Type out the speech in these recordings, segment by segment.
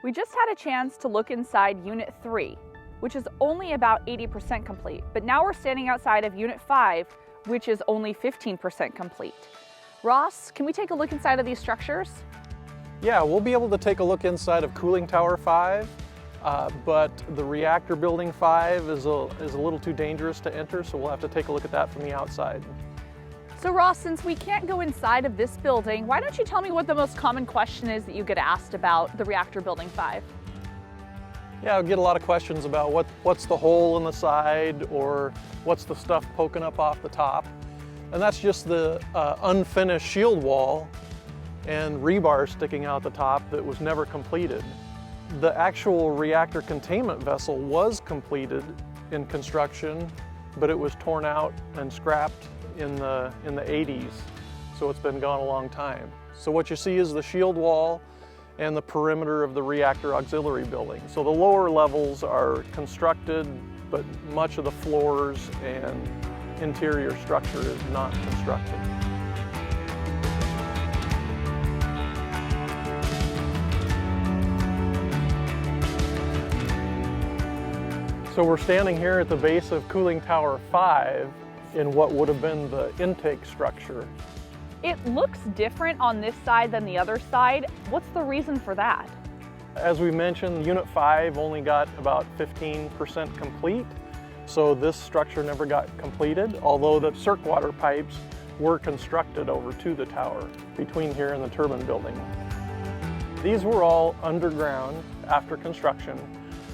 We just had a chance to look inside Unit 3, which is only about 80% complete, but now we're standing outside of Unit 5, which is only 15% complete. Ross, can we take a look inside of these structures? Yeah, we'll be able to take a look inside of Cooling Tower 5, but the Reactor Building 5 is a little too dangerous to enter, so we'll have to take a look at that from the outside. So Ross, since we can't go inside of this building, why don't you tell me what the most common question is that you get asked about the Reactor Building 5? Yeah, I get a lot of questions about what's the hole in the side, or what's the stuff poking up off the top. And that's just the unfinished shield wall and rebar sticking out the top that was never completed. The actual reactor containment vessel was completed in construction, but it was torn out and scrapped in the 80s, so it's been gone a long time. So what you see is the shield wall and the perimeter of the reactor auxiliary building. So the lower levels are constructed, but much of the floors and interior structure is not constructed. So we're standing here at the base of Cooling Tower 5 in what would have been the intake structure. It looks different on this side than the other side. What's the reason for that? As we mentioned, Unit 5 only got about 15% complete, so this structure never got completed, although the circ water pipes were constructed over to the tower between here and the turbine building. These were all underground after construction,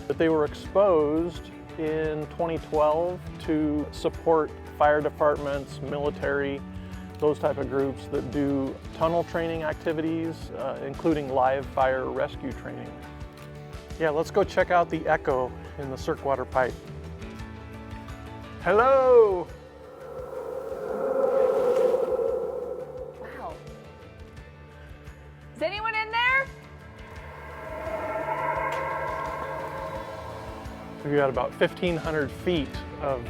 but they were exposed in 2012 to support fire departments, military, those type of groups that do tunnel training activities, including live fire rescue training. Yeah, let's go check out the echo in the circ water pipe. Hello! Wow. Is anyone in there? We've got about 1,500 feet of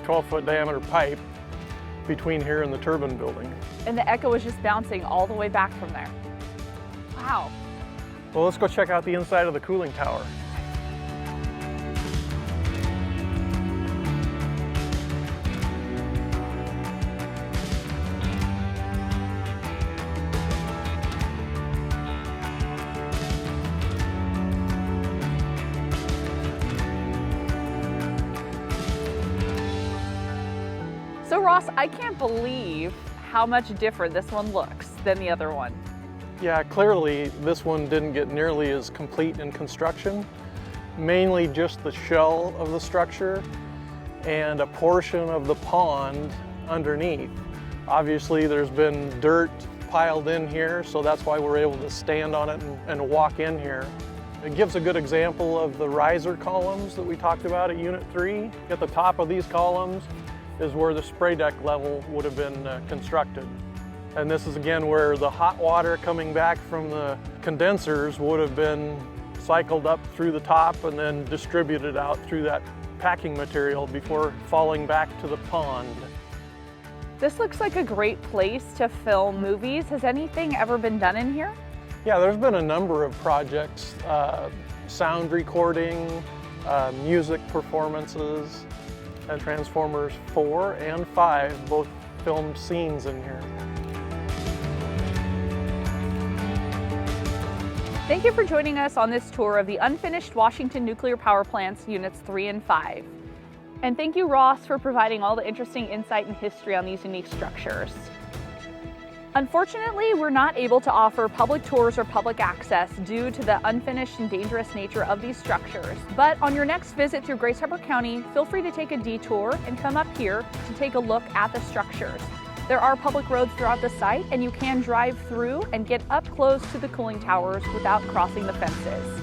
12-foot diameter pipe between here and the turbine building. And the echo is just bouncing all the way back from there. Wow. Well, let's go check out the inside of the cooling tower. So Ross, I can't believe how much different this one looks than the other one. Yeah, clearly this one didn't get nearly as complete in construction. Mainly just the shell of the structure and a portion of the pond underneath. Obviously there's been dirt piled in here, so that's why we're able to stand on it and walk in here. It gives a good example of the riser columns that we talked about at Unit 3. At the top of these columns is where the spray deck level would have been constructed. And this is again where the hot water coming back from the condensers would have been cycled up through the top and then distributed out through that packing material before falling back to the pond. This looks like a great place to film movies. Has anything ever been done in here? Yeah, there's been a number of projects, sound recording, music performances, and Transformers 4 and 5 both filmed scenes in here. Thank you for joining us on this tour of the unfinished Washington Nuclear Power Plants Units 3 and 5. And thank you, Ross, for providing all the interesting insight and history on these unique structures. Unfortunately, we're not able to offer public tours or public access due to the unfinished and dangerous nature of these structures. But on your next visit through Grace Harbor County, feel free to take a detour and come up here to take a look at the structures. There are public roads throughout the site, and you can drive through and get up close to the cooling towers without crossing the fences.